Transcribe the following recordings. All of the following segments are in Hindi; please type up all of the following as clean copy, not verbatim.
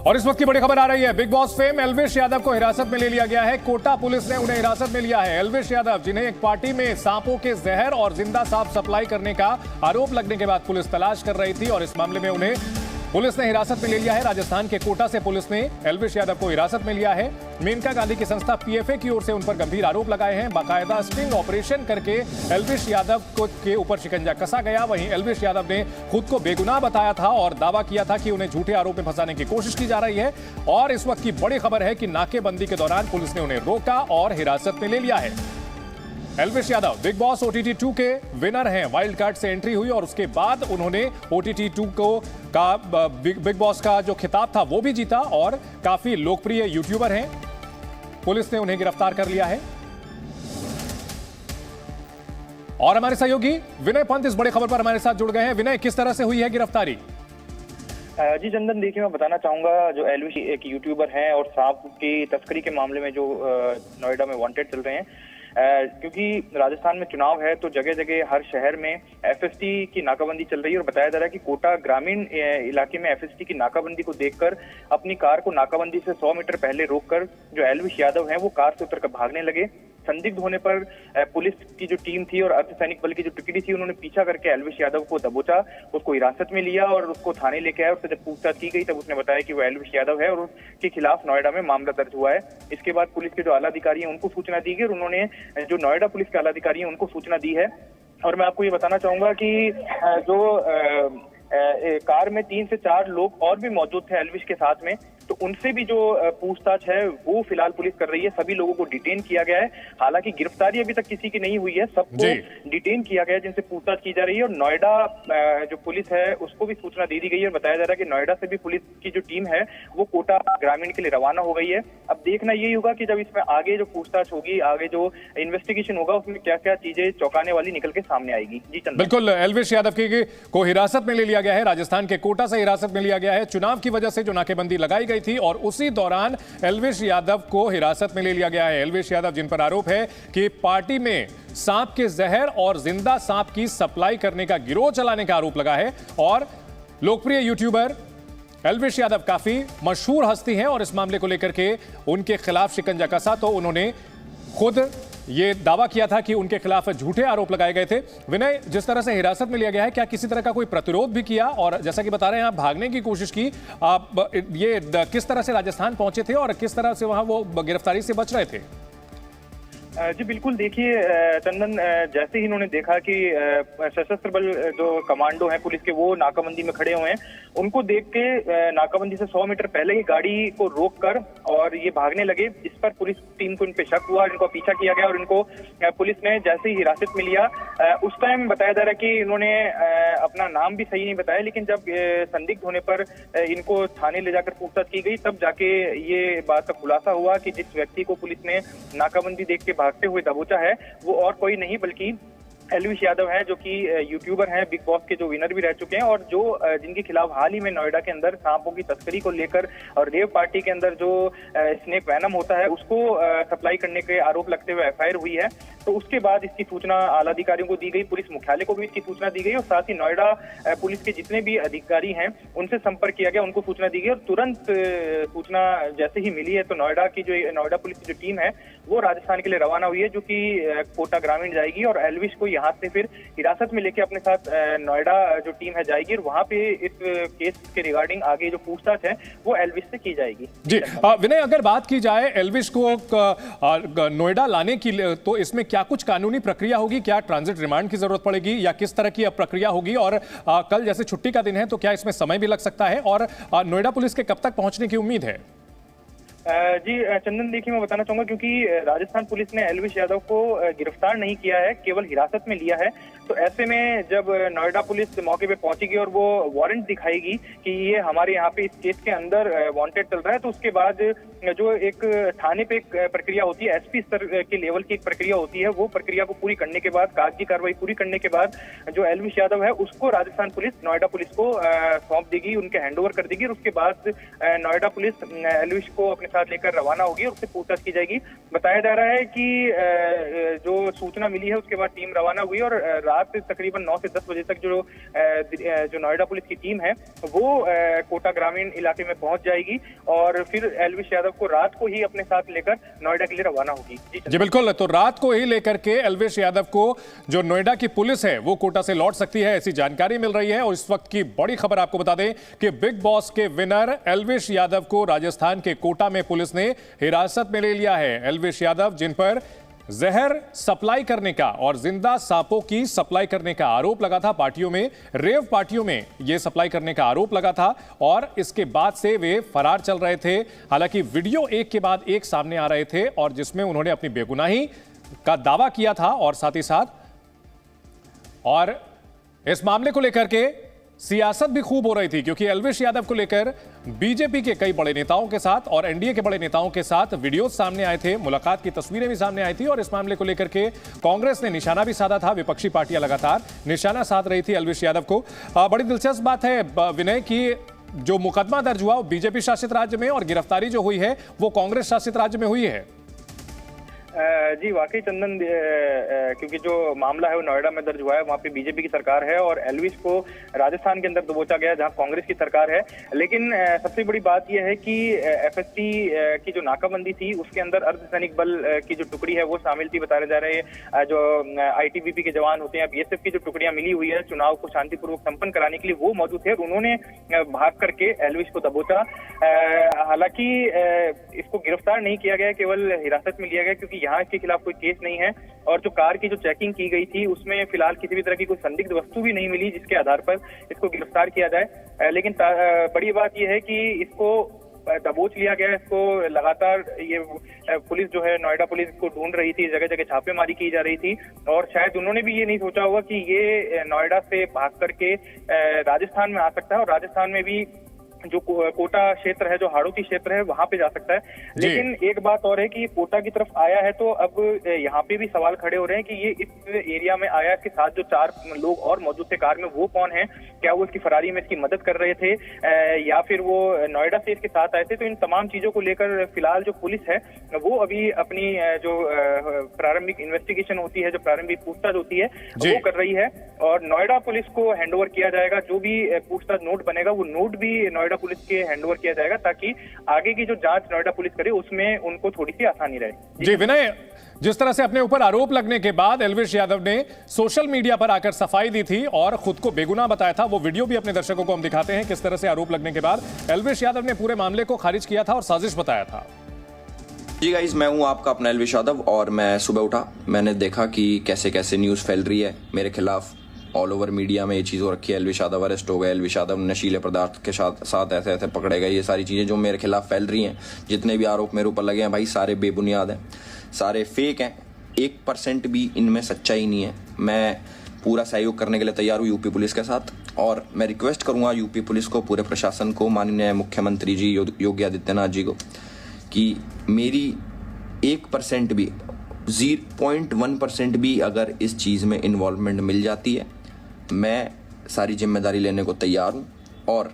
और इस वक्त की बड़ी खबर आ रही है। Big boss fame Elvish Yadav को हिरासत में ले लिया गया है। कोटा पुलिस ने उन्हें हिरासत में लिया है। एल्विश यादव, जिन्हें एक पार्टी में सांपों के जहर और जिंदा सांप सप्लाई करने का आरोप लगने के बाद पुलिस तलाश कर रही थी और इस मामले में उन्हें पुलिस ने हिरासत में ले लिया है। राजस्थान के कोटा से पुलिस ने एल्विश यादव को हिरासत में लिया है। मेनका गांधी की संस्था पीएफए की ओर से उन पर गंभीर आरोप लगाए हैं। बाकायदा स्टिंग ऑपरेशन करके एल्विश यादव के ऊपर शिकंजा कसा गया। वहीं एल्विश यादव ने खुद को बेगुनाह बताया था और दावा किया था कि उन्हें झूठे आरोप में फंसाने की कोशिश की जा रही है। और इस वक्त की बड़ी खबर है कि नाकेबंदी के दौरान पुलिस ने उन्हें रोका और हिरासत में ले लिया है। Elvish Yadav big boss OTT 2 के विनर हैं। वाइल्ड कार्ड से एंट्री हुई और उसके बाद उन्होंने OTT 2 का बिग बॉस का जो खिताब था वो भी जीता और काफी लोकप्रिय यूट्यूबर हैं। पुलिस ने उन्हें गिरफ्तार कर लिया है। और हमारे सहयोगी विनय पंत इस बड़ी खबर पर हमारे साथ जुड़ गए हैं। विनय, किस तरह से हुई है गिरफ्तारी? जी चंदन, देखिए मैं बताना चाहूंगा, जो एल्विश एक यूट्यूबर हैं और सांप की तस्करी के मामले में जो नोएडा में वांटेड चल रहे हैं, क्योंकि राजस्थान में चुनाव है तो जगह जगह हर शहर में FST की नाकाबंदी चल रही है। और बताया जा रहा है कि कोटा ग्रामीण इलाके में FST की नाकाबंदी को देखकर अपनी कार को नाकाबंदी से 100 मीटर पहले रोककर जो एल्विश यादव हैं वो कार से उतरकर भागने लगे। संदिग्ध होने पर पुलिस की जो टीम थी और अर्धसैनिक बल की जो टुकड़ी थी, उन्होंने पीछा करके एल्विश यादव को दबोचा, उसको हिरासत में लिया और उसको थाने लेके आए। उससे जब पूछताछ की गई तब उसने बताया कि वो एल्विश यादव है और उसके खिलाफ नोएडा में मामला दर्ज हुआ है। इसके बाद पुलिस के जो आला अधिकारी हैं उनको सूचना दी गई और उन्होंने जो नोएडा पुलिस के आला अधिकारी हैं उनको सूचना दी है। और मैं आपको ये बताना चाहूंगा कि जो कार में 3 से 4 लोग और भी मौजूद थे एल्विश के साथ में, तो उनसे भी जो पूछताछ है वो फिलहाल पुलिस कर रही है। सभी लोगों को डिटेन किया गया है। हालांकि गिरफ्तारी अभी तक किसी की नहीं हुई है, सबको डिटेन किया गया है जिनसे पूछताछ की जा रही है। और नोएडा जो पुलिस है उसको भी सूचना दे दी गई है। बताया जा रहा है कि नोएडा से भी पुलिस की जो टीम है वो कोटा ग्रामीण के लिए रवाना हो गई है। अब देखना यही होगा कि जब इसमें आगे जो पूछताछ होगी, आगे जो इन्वेस्टिगेशन होगा, उसमें क्या क्या चीजें चौंकाने वाली निकल के सामने आएगी। जी चंदन, बिल्कुल, एल्विश यादव को हिरासत में ले लिया गया है। राजस्थान के कोटा से हिरासत में लिया गया है। चुनाव की वजह से जो नाकेबंदी लगाई गई थी और उसी दौरान एल्विश यादव को हिरासत में ले लिया गया है। एल्विश यादव, जिन पर आरोप है कि पार्टी में सांप के जहर और जिंदा सांप की सप्लाई करने का गिरोह चलाने का आरोप लगा है। और लोकप्रिय यूट्यूबर एल्विश यादव काफी मशहूर हस्ती हैं और इस मामले को लेकर के उनके खिलाफ शिकंजा कसा तो उन्होंने खुद ये दावा किया था कि उनके खिलाफ झूठे आरोप लगाए गए थे। विनय, जिस तरह से हिरासत में लिया गया है, क्या किसी तरह का कोई प्रतिरोध भी किया? और जैसा कि बता रहे हैं आप भागने की कोशिश की, आप ये किस तरह से राजस्थान पहुंचे थे और किस तरह से वहां वो गिरफ्तारी से बच रहे थे? जी बिल्कुल, देखिए चंदन, जैसे ही इन्होंने देखा कि सशस्त्र बल जो कमांडो हैं पुलिस के वो नाकाबंदी में खड़े हुए हैं, उनको देख के नाकाबंदी से 100 मीटर पहले ही गाड़ी को रोककर और ये भागने लगे। इस पर पुलिस टीम को इन पे शक हुआ, इनको पीछा किया गया और इनको पुलिस ने जैसे ही हिरासत में लिया, उस टाइम बताया जा रहा है कि इन्होंने अपना नाम भी सही नहीं बताया, लेकिन जब संदिग्ध होने पर इनको थाने ले जाकर पूछताछ की गई तब जाके ये बात का खुलासा हुआ कि जिस व्यक्ति को पुलिस ने नाकाबंदी देख के भागते हुए दबोचा है वो और कोई नहीं बल्कि एल्विश यादव है, जो कि यूट्यूबर हैं, बिग बॉस के जो विनर भी रह चुके हैं और जो जिनके खिलाफ हाल ही में नोएडा के अंदर सांपों की तस्करी को लेकर और रेव पार्टी के अंदर जो स्नेक वैनम होता है उसको सप्लाई करने के आरोप लगते हुए FIR हुई है। तो उसके बाद इसकी सूचना आला अधिकारियों को दी गई, पुलिस मुख्यालय को भी इसकी सूचना दी गई और साथ ही नोएडा पुलिस के जितने भी अधिकारी हैं उनसे संपर्क किया गया, उनको सूचना दी गई। और तुरंत सूचना जैसे ही मिली है तो नोएडा पुलिस की जो टीम है वो राजस्थान के लिए रवाना हुई है, जो कि कोटा ग्रामीण जाएगी और एल्विश को यहाँ से फिर हिरासत में लेके अपने साथ नोएडा जो टीम है जाएगी और वहां पे इस केस के रिगार्डिंग आगे जो पूछताछ है वो एल्विश से की जाएगी। जी विनय, अगर बात की जाए एल्विश को नोएडा लाने की, तो इसमें क्या कुछ कानूनी प्रक्रिया होगी? क्या ट्रांजिट रिमांड की जरूरत पड़ेगी या किस तरह की प्रक्रिया होगी? और कल जैसे छुट्टी का दिन है तो क्या इसमें समय भी लग सकता है? और नोएडा पुलिस के कब तक पहुंचने की उम्मीद है? जी चंदन, देखिए मैं बताना चाहूंगा, क्योंकि राजस्थान पुलिस ने एल्विश यादव को गिरफ्तार नहीं किया है, केवल हिरासत में लिया है। तो ऐसे में जब नोएडा पुलिस मौके पे पहुंचेगी और वो वारंट दिखाएगी कि ये हमारे यहाँ पे इस केस के अंदर वांटेड चल रहा है, तो उसके बाद जो एक थाने पे एक प्रक्रिया होती है, SP स्तर के लेवल की एक प्रक्रिया होती है, वो प्रक्रिया को पूरी करने के बाद, कागजी कार्रवाई पूरी करने के बाद जो एल्विश यादव है उसको राजस्थान पुलिस नोएडा पुलिस को सौंप देगी, उनके हैंडओवर कर देगी और उसके बाद नोएडा पुलिस एल्विश को अपने साथ लेकर रवाना होगी और उससे पूछताछ की जाएगी। बताया जा रहा है कि जो सूचना मिली है उसके बाद टीम रवाना हुई और रात रात तकरीबन 9 से 10 बजे तक जो नोएडा पुलिस की टीम है वो कोटा ग्रामीण इलाके में पहुंच जाएगी और फिर एल्विश यादव को रात को ही अपने साथ लेकर नोएडा के लिए रवाना होगी। जी बिल्कुल, तो रात को ही लेकर के एल्विश यादव को जो नोएडा की पुलिस है वो कोटा से लौट सकती है, ऐसी जानकारी मिल रही है। और इस वक्त की बड़ी खबर आपको बता दें कि बिग बॉस के विनर एल्विश यादव को राजस्थान के कोटा में पुलिस ने हिरासत में ले लिया है। एल्विश यादव, जिन पर जहर सप्लाई करने का और जिंदा सांपों की सप्लाई करने का आरोप लगा था, पार्टियों में, रेव पार्टियों में यह सप्लाई करने का आरोप लगा था और इसके बाद से वे फरार चल रहे थे। हालांकि वीडियो एक के बाद एक सामने आ रहे थे और जिसमें उन्होंने अपनी बेगुनाही का दावा किया था और साथ ही साथ और इस मामले को लेकर के सियासत भी खूब हो रही थी, क्योंकि एल्विश यादव को लेकर बीजेपी के कई बड़े नेताओं के साथ और एनडीए के बड़े नेताओं के साथ वीडियो सामने आए थे, मुलाकात की तस्वीरें भी सामने आई थी और इस मामले को लेकर के कांग्रेस ने निशाना भी साधा था। विपक्षी पार्टियां लगातार निशाना साध रही थी एल्विश यादव को। बड़ी दिलचस्प बात है विनय की जो मुकदमा दर्ज हुआ वो बीजेपी शासित राज्य में और गिरफ्तारी जो हुई है वो कांग्रेस शासित राज्य में हुई है। जी वाकई चंदन, क्योंकि जो मामला है वो नोएडा में दर्ज हुआ है, वहाँ पे बीजेपी की सरकार है और एल्विश को राजस्थान के अंदर दबोचा गया जहाँ कांग्रेस की सरकार है। लेकिन सबसे बड़ी बात यह है कि एफएसटी की जो नाकाबंदी थी उसके अंदर अर्धसैनिक बल की जो टुकड़ी है वो शामिल थी। बताया जा रहे हैं जो आईटीबीपी के जवान होते हैं, बीएसएफ की जो टुकड़ियां मिली हुई है चुनाव को शांतिपूर्वक संपन्न कराने के लिए, वो मौजूद थे। उन्होंने भाग करके एल्विश को दबोचा। हालांकि इसको गिरफ्तार नहीं किया गया, केवल हिरासत में लिया गया, क्योंकि यहाँ इसके खिलाफ कोई केस नहीं है और जो कार की जो चेकिंग की गई थी उसमें फिलहाल किसी भी तरह की कोई संदिग्ध वस्तु भी नहीं मिली जिसके आधार पर इसको गिरफ्तार किया जाए। लेकिन बड़ी बात यह है कि इसको दबोच लिया गया। इसको लगातार ये पुलिस जो है नोएडा पुलिस को ढूंढ रही थी, जगह जगह छापेमारी की जा रही थी और शायद उन्होंने भी ये नहीं सोचा होगा कि ये नोएडा से भाग करके राजस्थान में आ सकता है और राजस्थान में भी जो कोटा क्षेत्र है, जो हाड़ौती क्षेत्र है, वहां पे जा सकता है। लेकिन एक बात और है कि कोटा की तरफ आया है तो अब यहाँ पे भी सवाल खड़े हो रहे हैं कि ये इस एरिया में आया, इसके साथ जो 4 लोग और मौजूद थे कार में वो कौन है, क्या वो इसकी फरारी में इसकी मदद कर रहे थे या फिर वो नोएडा से इसके साथ आए थे। तो इन तमाम चीजों को लेकर फिलहाल जो पुलिस है वो अभी अपनी जो प्रारंभिक इन्वेस्टिगेशन होती है, जो प्रारंभिक पूछताछ होती है वो कर रही है और नोएडा पुलिस को हैंडओवर किया जाएगा। जो भी पूछताछ नोट बनेगा वो नोट भी नोएडा पुलिस के हैंडओवर किया जाएगा ताकि आगे की जो जांच नोएडा पुलिस करे उसमें उनको थोड़ी सी आसानी रहे। जी विनय, जिस तरह से अपने ऊपर आरोप लगने के बाद एल्विश यादव ने सोशल मीडिया पर आकर सफाई दी थी और खुद को बेगुनाह बताया था, वो वीडियो भी अपने दर्शकों को हम दिखाते हैं किस तरह से आरोप लगने के बाद एल्विश यादव ने पूरे मामले को खारिज किया था और साजिश बताया था। जी गाइस, मैं हूं आपका अपना एल्विश यादव और मैं सुबह उठा, मैंने देखा कि कैसे कैसे न्यूज़ फैल रही है मेरे खिलाफ। ऑल ओवर मीडिया में ये चीज़ हो रखी है, एल्विश यादव अरेस्ट हो गए, एल्विश यादव नशीले पदार्थ के साथ ऐसे ऐसे पकड़े गए। ये सारी चीज़ें जो मेरे खिलाफ फैल रही हैं, जितने भी आरोप मेरे ऊपर लगे हैं भाई, सारे बेबुनियाद हैं, सारे फेक हैं, 1% भी इनमें सच्चाई नहीं है। मैं पूरा सहयोग करने के लिए तैयार हूँ यूपी पुलिस के साथ और मैं रिक्वेस्ट करूँगा यूपी पुलिस को, पूरे प्रशासन को, माननीय मुख्यमंत्री जी योगी आदित्यनाथ जी को, कि मेरी 1% भी 0.1% भी अगर इस चीज़ में इन्वॉल्वमेंट मिल जाती है, मैं सारी जिम्मेदारी लेने को तैयार हूँ। और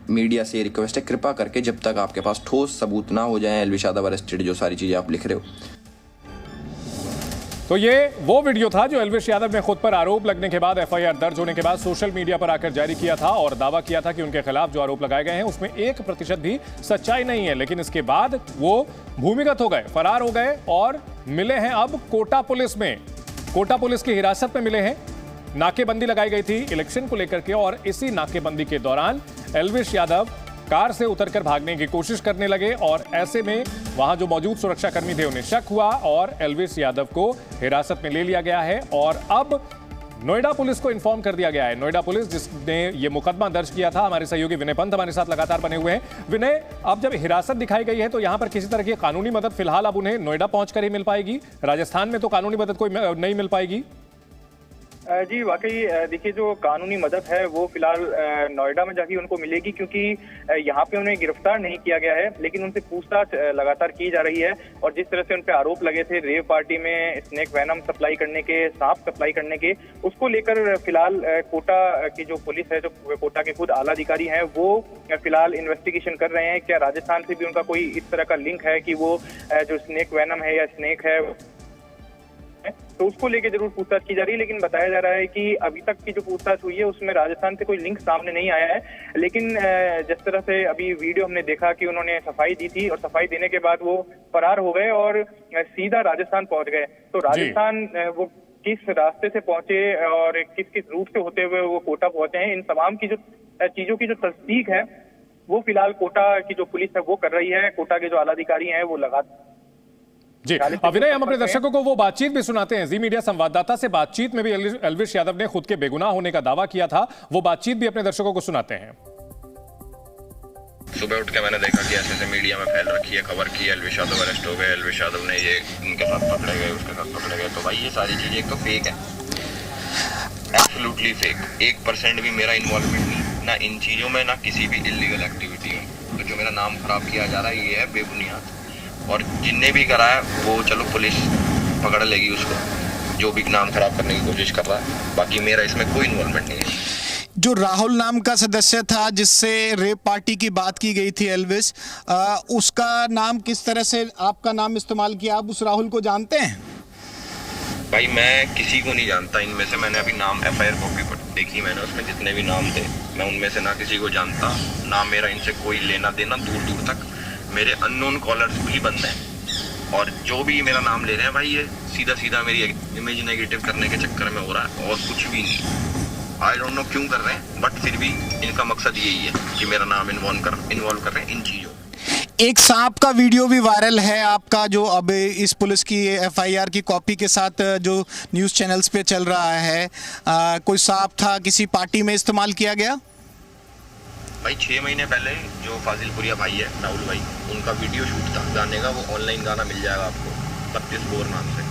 मीडिया से रिक्वेस्ट है, कृपा करके जब तक आपके पास ठोस सबूत ना हो जाए एल्विश यादव अरेस्टेड, जो सारी चीज़ें आप लिख रहे हो। तो ये वो वीडियो था जो एल्विश यादव ने खुद पर आरोप लगने के बाद एफआईआर दर्ज होने के बाद सोशल मीडिया पर आकर जारी किया था और दावा किया था कि उनके खिलाफ जो आरोप लगाए गए हैं उसमें 1% भी सच्चाई नहीं है। लेकिन इसके बाद वो भूमिगत हो गए, फरार हो गए और मिले हैं अब कोटा पुलिस में, कोटा पुलिस की हिरासत में मिले हैं। नाकेबंदी लगाई गई थी इलेक्शन को लेकर के और इसी नाकेबंदी के दौरान एल्विश यादव कार से उतरकर भागने की कोशिश करने लगे और ऐसे में वहां जो मौजूद सुरक्षाकर्मी थे उन्हें शक हुआ और एल्विश यादव को हिरासत में ले लिया गया है और अब नोएडा पुलिस को इन्फॉर्म कर दिया गया है। नोएडा पुलिस जिसने ये मुकदमा दर्ज किया था, हमारे सहयोगी विनय पंत हमारे साथ लगातार बने हुए हैं। विनय, अब जब हिरासत दिखाई गई है तो यहां पर किसी तरह की कानूनी मदद फिलहाल अब उन्हें नोएडा पहुंचकर ही मिल पाएगी, राजस्थान में तो कानूनी मदद कोई नहीं मिल पाएगी। जी वाकई देखिए, जो कानूनी मदद है वो फिलहाल नोएडा में जाके उनको मिलेगी, क्योंकि यहाँ पे उन्हें गिरफ्तार नहीं किया गया है लेकिन उनसे पूछताछ लगातार की जा रही है। और जिस तरह से उन पे आरोप लगे थे रेव पार्टी में स्नेक वेनम सप्लाई करने के, सांप सप्लाई करने के, उसको लेकर फिलहाल कोटा की जो पुलिस है, जो कोटा के खुद आला अधिकारी हैं, वो फिलहाल इन्वेस्टिगेशन कर रहे हैं। क्या राजस्थान से भी उनका कोई इस तरह का लिंक है कि वो जो स्नेक वेनम है या स्नेक है तो उसको लेके जरूर पूछताछ की जा रही है। लेकिन बताया जा रहा है कि अभी तक की जो पूछताछ हुई है उसमें राजस्थान से कोई लिंक सामने नहीं आया है। लेकिन जिस तरह से अभी वीडियो हमने देखा कि उन्होंने सफाई दी थी और सफाई देने के बाद वो फरार हो गए और सीधा राजस्थान पहुंच गए। तो राजस्थान वो किस रास्ते से पहुंचे और किस किस रूट से होते हुए वो कोटा पहुंचे हैं, इन तमाम की जो चीजों की जो तस्दीक है वो फिलहाल कोटा की जो पुलिस है वो कर रही है। कोटा के जो आलाधिकारी हैं वो जी अविनय, हम अपने दर्शकों को वो बातचीत भी सुनाते हैं। जी मीडिया संवाददाता से बातचीत में भी एल्विश यादव ने खुद के बेगुनाह होने का दावा किया था, वो बातचीत भी अपने दर्शकों को सुनाते हैं। सुबह उठ के मैंने देखा कि ऐसे मीडिया में फैल रखी है खबर की एल्विश यादव अरेस्ट हो गए, एल्विश यादव ने ये इनके साथ पकड़े गए, उसके साथ पकड़े गए। तो भाई ये सारी चीजें एक तो फेक है, एब्सोल्युटली फेक। 1% भी मेरा इन्वॉल्वमेंट नहीं, ना इन चीजों में, ना किसी भी इलीगल एक्टिविटी में। तो जो मेरा नाम खराब किया जा रहा है ये है बेबुनियाद, और जिनने भी करा है वो चलो पुलिस पकड़ लेगी उसको, जो भी नाम खराब करने की कोशिश कर रहा है। बाकी मेरा इसमें कोई इन्वॉल्वमेंट नहीं है। जो राहुल नाम का सदस्य था जिससे रेप पार्टी की बात की गई थी एल्विश, उसका नाम किस तरह से आपका नाम इस्तेमाल किया, आप उस राहुल को जानते हैं? भाई मैं किसी को नहीं जानता इनमें से। मैंने अभी नाम FIR कॉपी पर देखी, मैंने उसमें जितने भी नाम थे मैं उनमें से ना किसी को जानता, ना मेरा इनसे कोई लेना देना। दूर दूर तक मेरे अननोन कॉलर्स भी बंद हैं, और जो भी मेरा नाम ले रहे हैं भाई ये सीधा सीधा मेरी इमेज नेगेटिव करने के चक्कर में हो रहा है और कुछ भी नहीं। आई डोंट नो क्यों कर रहे हैं, बट फिर भी इनका मकसद यही है कि मेरा नाम इन्वॉल्व कर रहे हैं इन चीज़ों। एक सांप का वीडियो भी वायरल है आपका, जो अब इस पुलिस की FIR की कॉपी के साथ जो न्यूज़ चैनल्स पे चल रहा है। कोई सांप था, किसी पार्टी में इस्तेमाल किया गया? भाई 6 महीने पहले जो फाजिलपुरिया भाई है राहुल भाई, उनका वीडियो शूट था गाने का, वो ऑनलाइन गाना मिल जाएगा आपको 32 बोर नाम से।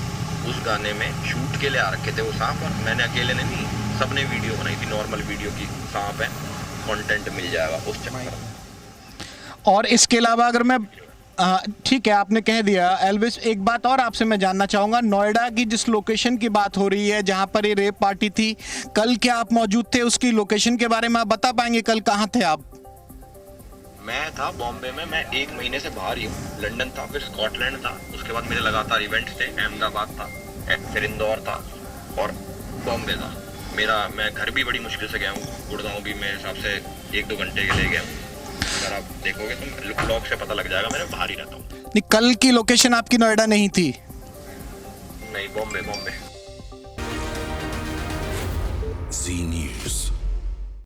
उस गाने में शूट के लिए आ रखे थे वो सांप, और मैंने अकेले ने नहीं, सबने वीडियो बनाई थी नॉर्मल वीडियो की, सांप है, कंटेंट मिल जाएगा उस चक्कर में। और इसके अलावा अगर मैं ठीक है आपने कह दिया एल्विश, एक बात और आपसे मैं जानना चाहूँगा, नोएडा की जिस लोकेशन की बात हो रही है जहाँ पर ये रेप पार्टी थी, कल क्या आप मौजूद थे? उसकी लोकेशन के बारे में आप बता पाएंगे, कल कहाँ थे आप? मैं था बॉम्बे में, मैं 1 महीने से बाहर ही हूँ। लंदन था, फिर स्कॉटलैंड था, उसके बाद मेरे लगातार इवेंट्स थे। अहमदाबाद था, फिर इंदौर था और बॉम्बे था मैं घर भी बड़ी मुश्किल से गया हूँ, गुड़गांव भी मेरे हिसाब से 1-2 घंटे के लिए गया हूँ। अगर आप देखोगे तो ब्लॉग से पता लग जाएगा, मैं बाहर ही रहता हूँ। नहीं, कल की लोकेशन आपकी नोएडा नहीं थी? नहीं, बॉम्बे। Zee News.